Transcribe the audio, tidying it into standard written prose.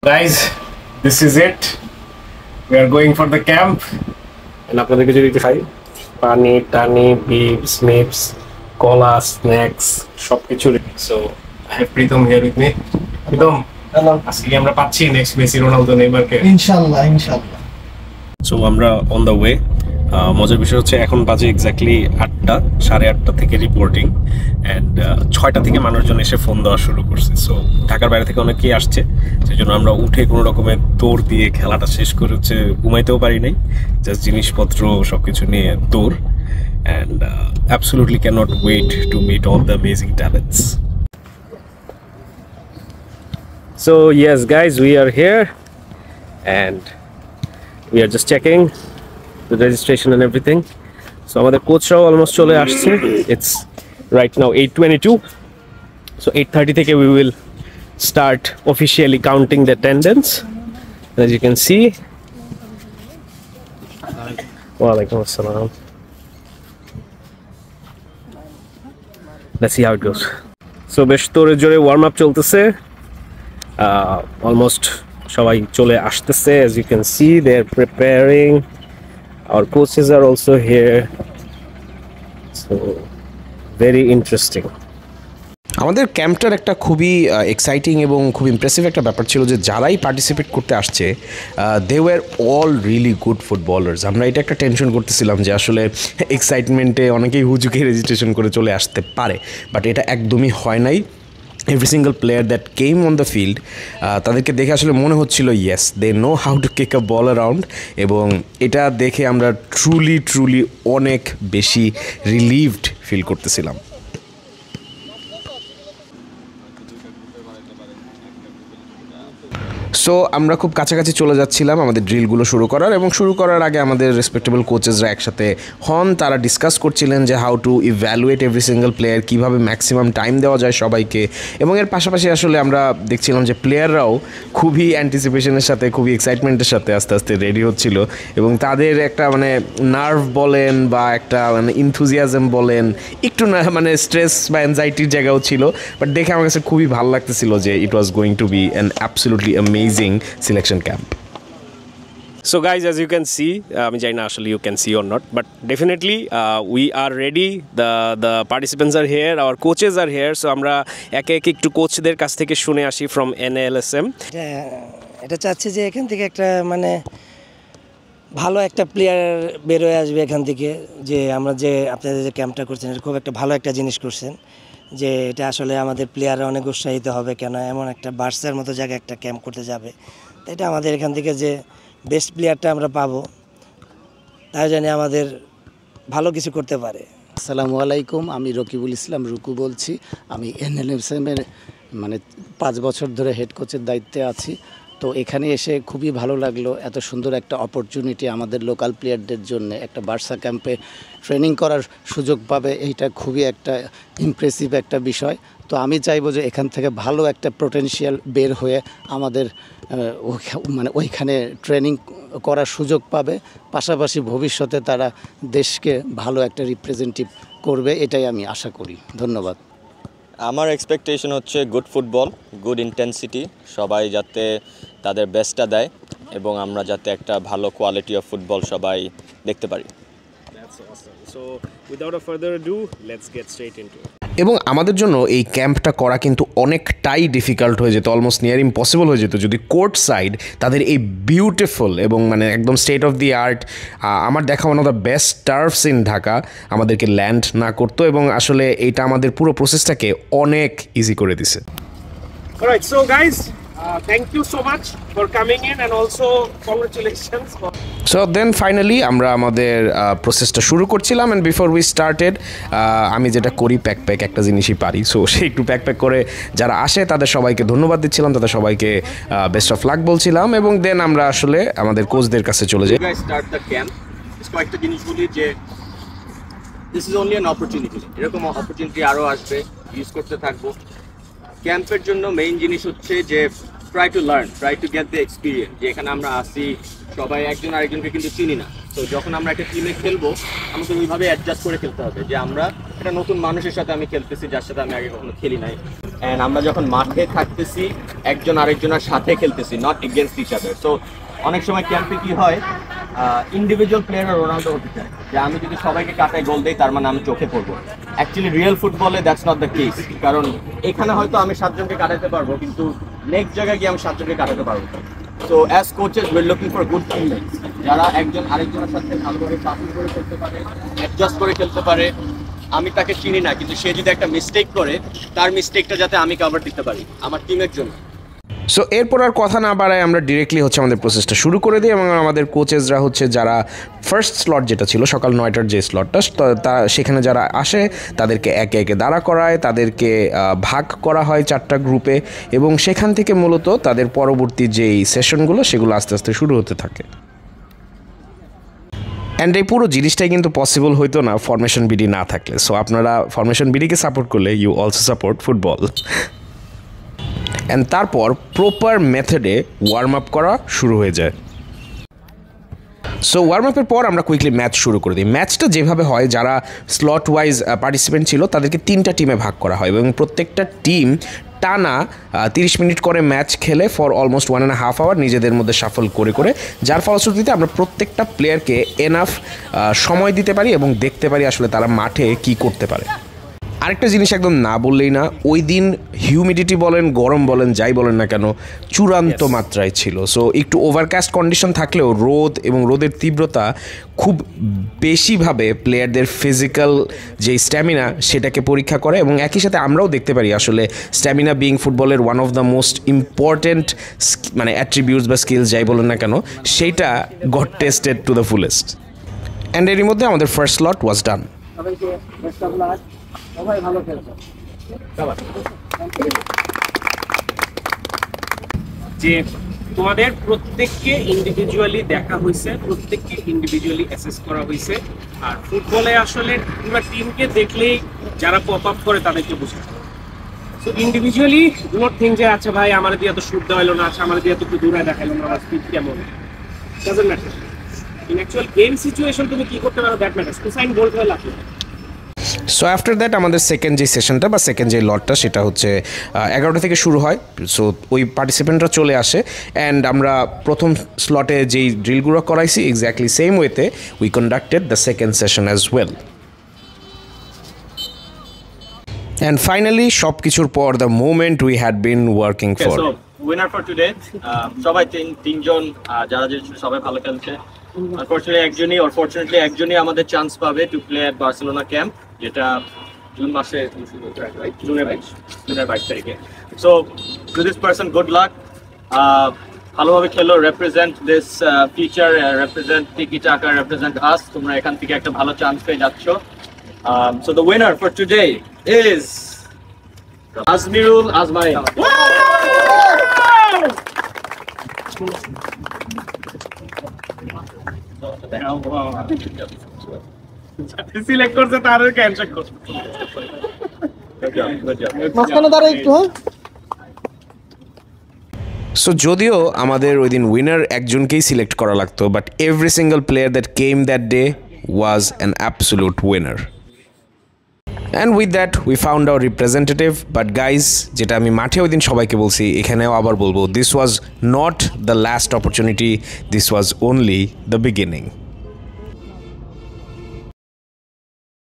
Guys, this is it. We are going for the camp. And আপনাদেরকে যদি একটু খাই পানি টানি বিপস মিপস কলা স্ন্যাক্স সবকিছু so I have Pritam here with me Pritam hello আজকে আমরা পাচ্ছি নেক্সট মেসি রোনালদো নেইমারকে ইনশাআল্লাহ সো আমরা অন দ্য ওয়ে মজার বিষয় হচ্ছে এখন বাজে এক্স্যাক্টলি 8টা 8:30 থেকে রিপোর্টিং অ্যান্ড 6টা থেকে মানুষজন এসে ফোন দেওয়া শুরু করছে সো ঢাকার বাইরে থেকে অনেকেই আসছে সেই জন্য আমরা উঠে কোনো রকমের দৌড় দিয়ে খেলাটা শেষ করে হচ্ছে ঘুমাইতেও পারি নাই জাস্ট জিনিসপত্র সব কিছু নিয়ে দৌড় and absolutely can not wait to meet all the amazing talents so yes guys we are here and we are just checking the registration and everything. So আমাদের কোচরাও অলমোস্ট চলে আসছে. It's right now 8:22. So 8:30 থেকে we will start officially counting the attendance. As you can see. Walaikum assalam. Let's see how it goes. So বেশ তোরে জোরে warm up চলতেছে. Almost সবাই চলে আসতেছে as you can see they are preparing. Our coaches are also here, so very interesting. আমাদের ক্যাম্পটার একটা খুবই এক্সাইটিং এবং খুব ইমপ্রেসিভ একটা ব্যাপার ছিল যে যারাই পার্টিসিপেট করতে আসছে they were all really good footballers. আমরা এটা একটা টেনশন করতেছিলাম যে আসলে এক্সাইটমেন্টে অনেকেই হুজুকে রেজিস্ট্রেশন করে চলে আসতে পারে, বাট এটা একদমই হয় নাই। Every single player that came on the field তাদেরকে দেখে আসলে মনে হচ্ছিল yes they know how to kick a ball around, এবং এটা দেখে আমরা ট্রুলি অনেক বেশি রিলিভড ফিল করতেছিলাম। সো আমরা খুব কাছাকাছি চলে যাচ্ছিলাম আমাদের ড্রিলগুলো শুরু করার, এবং শুরু করার আগে আমাদের রেসপেক্টেবল কোচেসরা একসাথে হন, তারা ডিসকাস করছিলেন যে how to evaluate every single player, কীভাবে ম্যাক্সিমাম টাইম দেওয়া যায় সবাইকে। এবং এর পাশাপাশি আসলে আমরা দেখছিলাম যে প্লেয়াররাও খুবই অ্যান্টিসিপেশনের সাথে খুবই এক্সাইটমেন্টের সাথে আস্তে আস্তে রেডি হচ্ছিল, এবং তাদের একটা মানে নার্ভ বলেন বা একটা মানে ইনথুজিয়াজম বলেন, একটু না মানে স্ট্রেস বা অ্যাংজাইটির জায়গাও ছিল, বাট দেখে আমার কাছে খুবই ভালো লাগতেছিল যে it was going to be an absolutely amazing selection camp. So guys, as you can see, I জানি না আসলে you can see or not, but definitely we are ready. The participants are here, our coaches are here. So আমরা একে একে একটু কোচদের কাছ থেকে শুনে আসি from NLSM. এটা চাচ্ছি যে এখান থেকে একটা মানে ভালো একটা প্লেয়ার বের হয়ে আসবে এখান থেকে, যে আমরা যে আপনাদের যে ক্যাম্পটা করছেন এটা খুব একটা ভালো একটা জিনিস করছেন, যে এটা আসলে আমাদের প্লেয়াররা অনেক উৎসাহিত হবে, কেন এমন একটা বার্সার মতো জায়গায় একটা ক্যাম্প করতে যাবে। তো এটা আমাদের এখান থেকে যে বেস্ট প্লেয়ারটা আমরা পাবো, তাই জানি আমাদের ভালো কিছু করতে পারে। আসসালামু আলাইকুম, আমি রকিবুল ইসলাম রুকু বলছি। আমি NLSM-এর মানে 5 বছর ধরে হেড কোচের দায়িত্বে আছি। তো এখানে এসে খুবই ভালো লাগলো, এত সুন্দর একটা অপরচুনিটি আমাদের লোকাল প্লেয়ারদের জন্য একটা বার্সা ক্যাম্পে ট্রেনিং করার সুযোগ পাবে, এইটা খুবই একটা ইমপ্রেসিভ একটা বিষয়। তো আমি চাইবো যে এখান থেকে ভালো একটা পোটেনশিয়াল বের হয়ে আমাদের মানে ওইখানে ট্রেনিং করার সুযোগ পাবে, পাশাপাশি ভবিষ্যতে তারা দেশকে ভালো একটা রিপ্রেজেন্টেটিভ করবে, এটাই আমি আশা করি। ধন্যবাদ। আমার এক্সপেকটেশন হচ্ছে গুড ফুটবল, গুড ইন্টেন্সিটি, সবাই যাতে তাদের বেস্টটা দেয় এবং আমরা যাতে একটা ভালো কোয়ালিটি অফ ফুটবল সবাই দেখতে পারি। So without a further ado, let's get straight into it. এবং আমাদের জন্য এই ক্যাম্পটা করা কিন্তু অনেকটাই ডিফিকাল্ট হয়ে যেত, অলমোস্ট নিয়ার ইম্পসিবল হয়ে যেত যদি কোর্ট সাইড তাদের এই বিউটিফুল এবং মানে একদম স্টেট অফ দি আর্ট, আমার দেখা one of the best turfs in Dhaka আমাদেরকে ল্যান্ড না করতো, এবং আসলে এইটা আমাদের পুরো প্রসেসটাকে অনেক ইজি করে দিছে। Alright, so guys, thank you so much for coming in and also congratulations for so then finally আমরা আমাদের প্রসেসটা শুরু করছিলাম, অ্যান্ড বিফোর উই স্টার্টেড আমি যেটা করি প্যাক একটা জিনিসই পারি, সো সে একটু প্যাক করে যারা আসে তাদের সবাইকে ধন্যবাদ দিচ্ছিলাম, তাদের সবাইকে বেস্ট অফ লাক বলছিলাম, এবং দেন আমরা আসলে আমাদের কোচদের কাছে চলে যাই। স্টার্ট দ্য ক্যাম্প কয়েকটা জিনিস বলি যে this is only an opportunity, এরকম অপরচুনিটি আরও আসবে, ইউজ করতে থাকবো। ক্যাম্পের জন্য মেইন জিনিস হচ্ছে যে try to learn, try to get the experience, যে এখানে আমরা আসি সবাই একজন আরেকজনকে কিন্তু চিনি না, তো যখন আমরা একটা টিমে খেলবো আমাকে ওইভাবে অ্যাডজাস্ট করে খেলতে হবে, যে আমরা একটা নতুন মানুষের সাথে আমি খেলতেছি যার সাথে আমি আগে কখনো খেলি নাই। অ্যান্ড আমরা যখন মাঠে থাকতেছি একজন আরেকজনের সাথে খেলতেছি, not against each other. So অনেক সময় ক্যাম্পে কি হয়, ইন্ডিভিজুয়াল প্লেয়ার রোনাল্ডো হতে চায় যে আমি যদি সবাইকে কাটায় গোল দিই তার মানে আমি চোখে পড়বো। অ্যাকচুয়ালি রিয়েল ফুটবলে দ্যাটস নট দ্য কেস, কারণ এখানে হয়তো আমি 7 জনকে কাটাতে পারবো, কিন্তু নেক্সট জায়গায় গিয়ে আমি 7 জনকে কাটাতে পারবো। So as coaches we are looking for good teammates, যারা একজন আরেকজনের সাথে ভালোভাবে পাসিং করে খেলতে পারে, অ্যাডজাস্ট করে খেলতে পারে। আমি তাকে চিনি না, কিন্তু সে যদি একটা মিস্টেক করে তার মিস্টেকটা যাতে আমি কভার দিতে পারি আমার টিমের জন্য। সো এরপর আর কথা না বাড়ায় আমরা ডিরেক্টলি হচ্ছে আমাদের প্রসেসটা শুরু করে দিই, এবং আমাদের কোচেসরা হচ্ছে যারা ফার্স্ট স্লট যেটা ছিল সকাল 9টার যে স্লটটা, তা সেখানে যারা আসে তাদেরকে একে একে দাঁড়া করায়, তাদেরকে ভাগ করা হয় 4টা গ্রুপে, এবং সেখান থেকে মূলত তাদের পরবর্তী যেই সেশনগুলো সেগুলো আস্তে আস্তে শুরু হতে থাকে। অ্যান্ড এই পুরো জিনিসটাই কিন্তু পসিবল হইতো না ফরমেশন বিডি না থাকলে। সো আপনারা ফরমেশন বিডিকে সাপোর্ট করলে you also support football. And তারপর প্রপার মেথডে ওয়ার্ম আপ করা শুরু হয়ে যায়। সো ওয়ার্ম আপের পর আমরা কুইকলি ম্যাচ শুরু করে দিই। ম্যাচটা যেভাবে হয়, যারা স্লট ওয়াইজ পার্টিসিপেন্ট ছিল তাদেরকে 3টা টিমে ভাগ করা হয়, এবং প্রত্যেকটা টিম টানা 30 মিনিট করে ম্যাচ খেলে ফর অলমোস্ট 1.5 আওয়ার নিজেদের মধ্যে সাফল করে করে, যার ফলশ্রুতিতে আমরা প্রত্যেকটা প্লেয়ারকে এনাফ সময় দিতে পারি এবং দেখতে পারি আসলে তারা মাঠে কি করতে পারে। আরেকটা জিনিস একদম না বললেই না, ওই দিন হিউমিডিটি বলেন, গরম বলেন, যাই বলেন না কেন, চূড়ান্ত মাত্রায় ছিল। সো একটু ওভারকাস্ট কন্ডিশন থাকলেও রোদ এবং রোদের তীব্রতা খুব বেশিভাবে প্লেয়ারদের ফিজিক্যাল যে স্ট্যামিনা সেটাকে পরীক্ষা করে, এবং একই সাথে আমরাও দেখতে পারি আসলে স্ট্যামিনা বিং ফুটবলের one of the most important মানে অ্যাট্রিবিউটস বা স্কিলস যাই বলেন না কেন, সেইটা got tested to the fullest. And এরই মধ্যে আমাদের ফার্স্ট স্লট ওয়াজ ডান। যে তোমাদের প্রত্যেককে ইন্ডিভিজুয়ালি দেখা হয়েছে, প্রত্যেককে ইন্ডিভিজুয়ালি অ্যাসেস করা হয়েছে। আর ফুটবলে আসলে পুরো টিমকে দেখলেই যারা পপ আপ করে তাদেরকে বোঝা যায়। So individually do not think যে আচ্ছা ভাই আমার দিয়ে এত শুট দেওয়া হলো না, আচ্ছা আমার দিয়ে এত একটু দূরে দেখাইলো না, আমার স্পিড কেমন, doesn't matter. In actual game situation তুমি কি করতে পারো দ্যাট ম্যাটার্স। উসাইন বোল্ট হয়ে লাভ। সো আফটার দ্যাট আমাদের সেকেন্ড যে সেশনটা বা সেকেন্ড যে লটটা সেটা হচ্ছে 11টা থেকে শুরু হয়। সো ওই পার্টিসিপেন্টরা চলে আসে, অ্যান্ড আমরা প্রথম স্লটে যেই ড্রিলগুলো করাইছি এক্স্যাক্টলি সেম ওয়েতে we conducted the second session as well. And finally সব কিছুর পর the moment we had been working for. Winner for today, সবাই তিনজন যারা যে সবাই ভালো খেলছে। আনফরচুনেটলি একজনই আমাদের চান্স পাবে to play at Barcelona camp, যেটা জুন মাসে জুনের 22 তারিখে। So to this person good luck, ভালোভাবে খেলো, রেপ্রেজেন্ট দিস ফিউচার, রেপ্রেজেন্ট টিকি টাকা, রেপ্রেজেন্ট আস। তোমরা এখান থেকে একটা ভালো চান্স পেয়ে যাচ্ছ। So the winner for today is Azmirul Azmain. Select করছে তার ক্যান্সেল করছে। মাঝখানে দাঁড়া একটু। সো যদিও আমাদের ওই দিন উইনার একজনকেই সিলেক্ট করা লাগতো, but every single player that came that day was an absolute winner. And with that we found our representative. But guys, যেটা আমি মাঠে ওই দিন সবাইকে বলছি, এখানেও আবার বলবো, this was not the last opportunity, this was only the beginning.